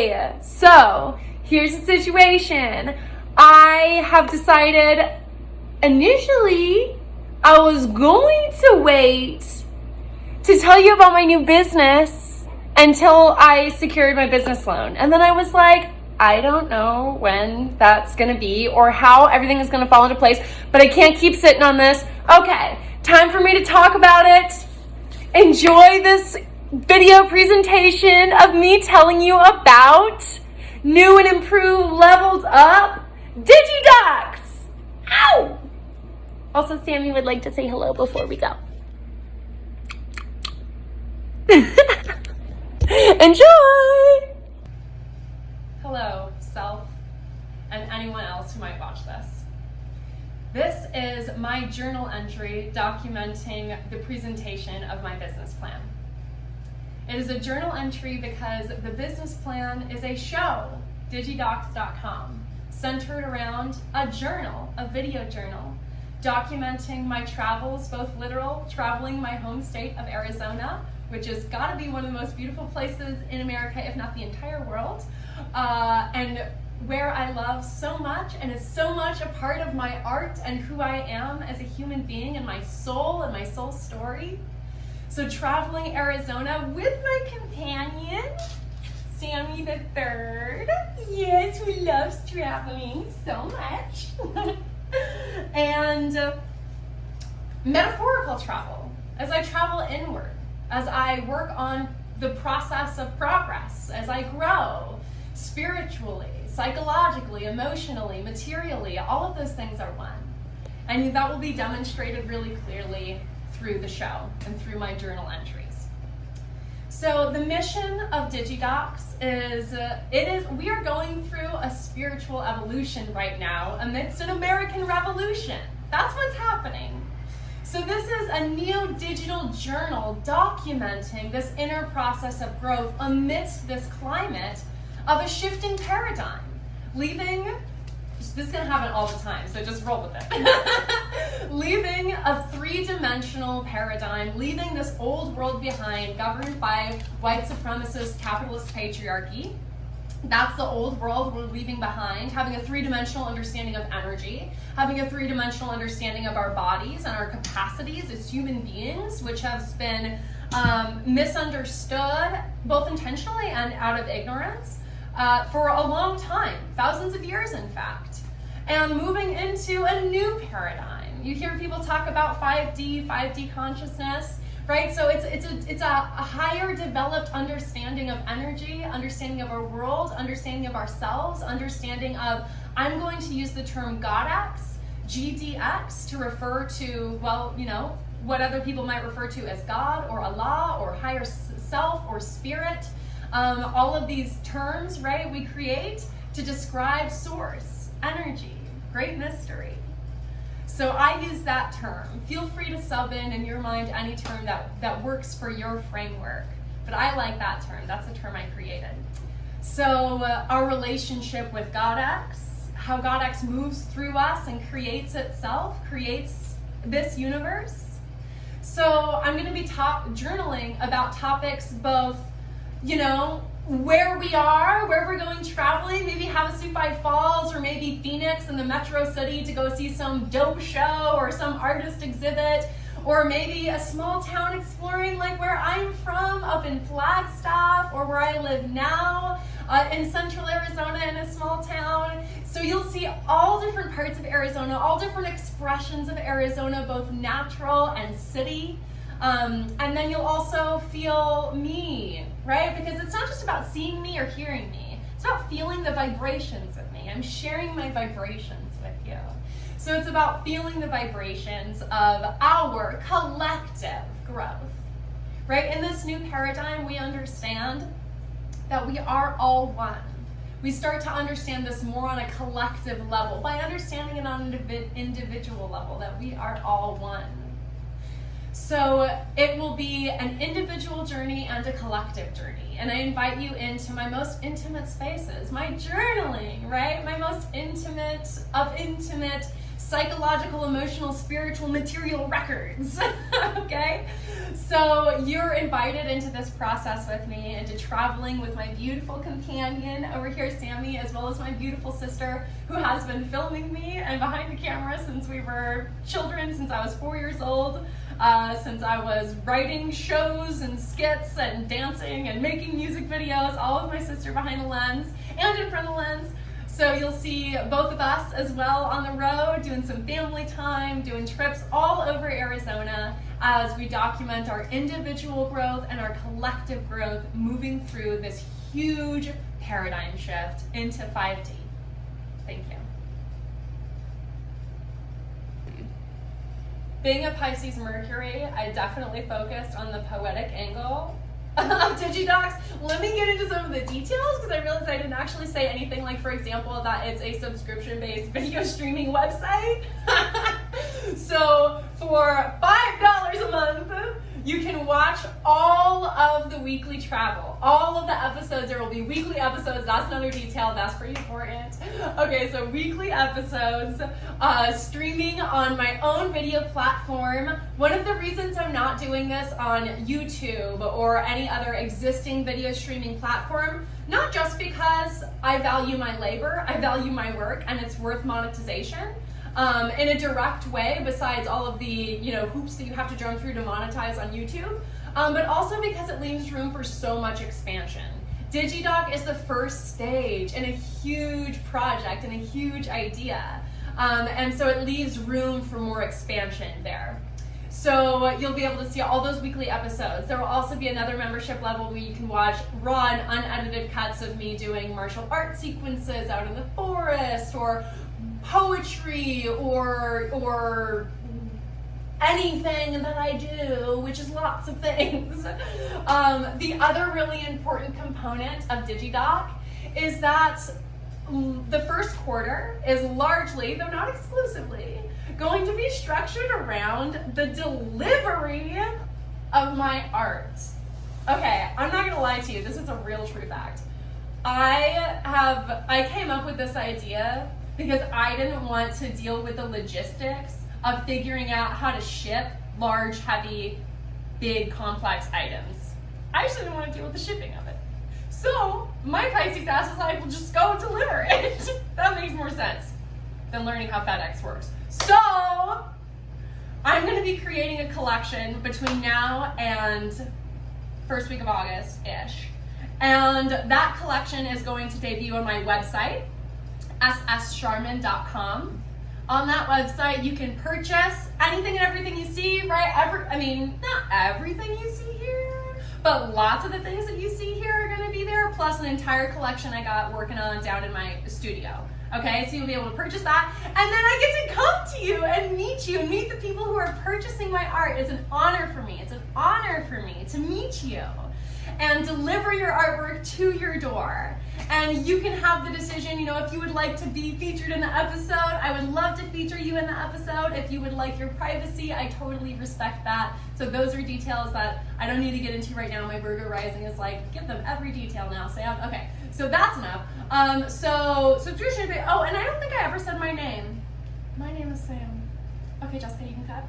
Okay, so here's the situation. I have decided, initially, I was going to wait to tell you about my new business until I secured my business loan. And then I was like, I don't know when that's gonna be or how everything is gonna fall into place, but I can't keep sitting on this. Okay, time for me to talk about it. Enjoy this video presentation of me telling you about new and improved, leveled up DigiDox. Ow! Also, Sammy would like to say hello before we go. Enjoy! Hello, self, and anyone else who might watch this. This is my journal entry documenting the presentation of my business plan. It is a journal entry because the business plan is a show, DigiDox.com, centered around a journal, a video journal, documenting my travels, both literal, traveling my home state of Arizona, which has got to be one of the most beautiful places in America, if not the entire world, and where I love so much and is so much a part of my art and who I am as a human being and my soul story. So traveling Arizona with my companion, Sammy the Third, yes, who loves traveling so much, and metaphorical travel, as I travel inward, as I work on the process of progress, as I grow spiritually, psychologically, emotionally, materially, all of those things are one. And that will be demonstrated really clearly through the show and through my journal entries. So the mission of DigiDox is, we are going through a spiritual evolution right now amidst an American revolution. That's what's happening. So this is a neo-digital journal documenting this inner process of growth amidst this climate of a shifting paradigm, leaving, this is going to happen all the time, so just roll with it, leaving a three-dimensional paradigm, leaving this old world behind, governed by white supremacist capitalist patriarchy. That's the old world we're leaving behind, having a three-dimensional understanding of energy, having a three-dimensional understanding of our bodies and our capacities as human beings, which has been misunderstood, both intentionally and out of ignorance, for a long time, thousands of years in fact, and moving into a new paradigm. You hear people talk about 5D consciousness, right? So it's a higher developed understanding of energy, understanding of our world, understanding of ourselves, understanding of, I'm going to use the term GodX, GDX, to refer to, well, you know, what other people might refer to as God or Allah or higher self or spirit. All of these terms, right, we create to describe source, energy, great mystery. So I use that term. Feel free to sub in your mind any term that works for your framework. But I like that term. That's the term I created. So our relationship with GodX, how GodX moves through us and creates itself, creates this universe. So I'm going to be journaling about topics both, you know, where we are, where we're going traveling, maybe Havasupai Falls or maybe Phoenix in the metro city to go see some dope show or some artist exhibit, or maybe a small town exploring like where I'm from up in Flagstaff, or where I live now in central Arizona in a small town. So you'll see all different parts of Arizona, all different expressions of Arizona, both natural and city. And then you'll also feel me, right? Because it's not just about seeing me or hearing me. It's about feeling the vibrations of me. I'm sharing my vibrations with you. So it's about feeling the vibrations of our collective growth, right? In this new paradigm, we understand that we are all one. We start to understand this more on a collective level by understanding it on an individual level, that we are all one. So it will be an individual journey and a collective journey. And I invite you into my most intimate spaces, my journaling, right? My most intimate of intimate psychological, emotional, spiritual, material records, okay? So you're invited into this process with me, into traveling with my beautiful companion over here, Sammy, as well as my beautiful sister who has been filming me and behind the camera since we were children, since I was 4 years old, since I was writing shows and skits and dancing and making music videos, all of my sister behind the lens and in front of the lens. So you'll see both of us as well on the road, doing some family time, doing trips all over Arizona as we document our individual growth and our collective growth moving through this huge paradigm shift into 5D. Thank you. Being a Pisces Mercury, I definitely focused on the poetic angle of DigiDox. Let me get into some of the details because I realized I didn't actually say anything like, for example, that it's a subscription-based video streaming website. So for $5 a month, you can watch all of the weekly travel, all of the episodes. There will be weekly episodes. That's another detail. That's pretty important. Okay, so weekly episodes streaming on my own video platform. One of the reasons I'm not doing this on YouTube or any other existing video streaming platform, not just because I value my labor, I value my work, and it's worth monetization. In a direct way, besides all of the hoops that you have to jump through to monetize on YouTube, but also because it leaves room for so much expansion. DigiDoc is the first stage in a huge project and a huge idea, and so it leaves room for more expansion there. So you'll be able to see all those weekly episodes. There will also be another membership level where you can watch raw and unedited cuts of me doing martial art sequences out in the forest, or poetry, or anything that I do, which is lots of things. The other really important component of DigiDoc is that the first quarter is largely, though not exclusively, going to be structured around the delivery of my art. Okay, I'm not gonna lie to you, this is a real true fact. I came up with this idea because I didn't want to deal with the logistics of figuring out how to ship large, heavy, big, complex items. I just didn't want to deal with the shipping of it. So my Pisces ass was like, well, just go deliver it. That makes more sense than learning how FedEx works. So I'm going to be creating a collection between now and first week of August-ish. And that collection is going to debut on my website, S.A.SRevolution.com. On that website, you can purchase anything and everything you see, right? Not everything you see here, but lots of the things that you see here are going to be there, plus an entire collection I got working on down in my studio. Okay, so you'll be able to purchase that, and then I get to come to you and meet the people who are purchasing my art. It's an honor for me. It's an honor for me to meet you and deliver your artwork to your door. And you can have the decision, if you would like to be featured in the episode, I would love to feature you in the episode. If you would like your privacy, I totally respect that. So those are details that I don't need to get into right now. My Virgo rising is like, give them every detail now, Sam. Okay, so that's enough. So subscription, and I don't think I ever said my name. My name is Sam. Okay, Jessica, you can cut.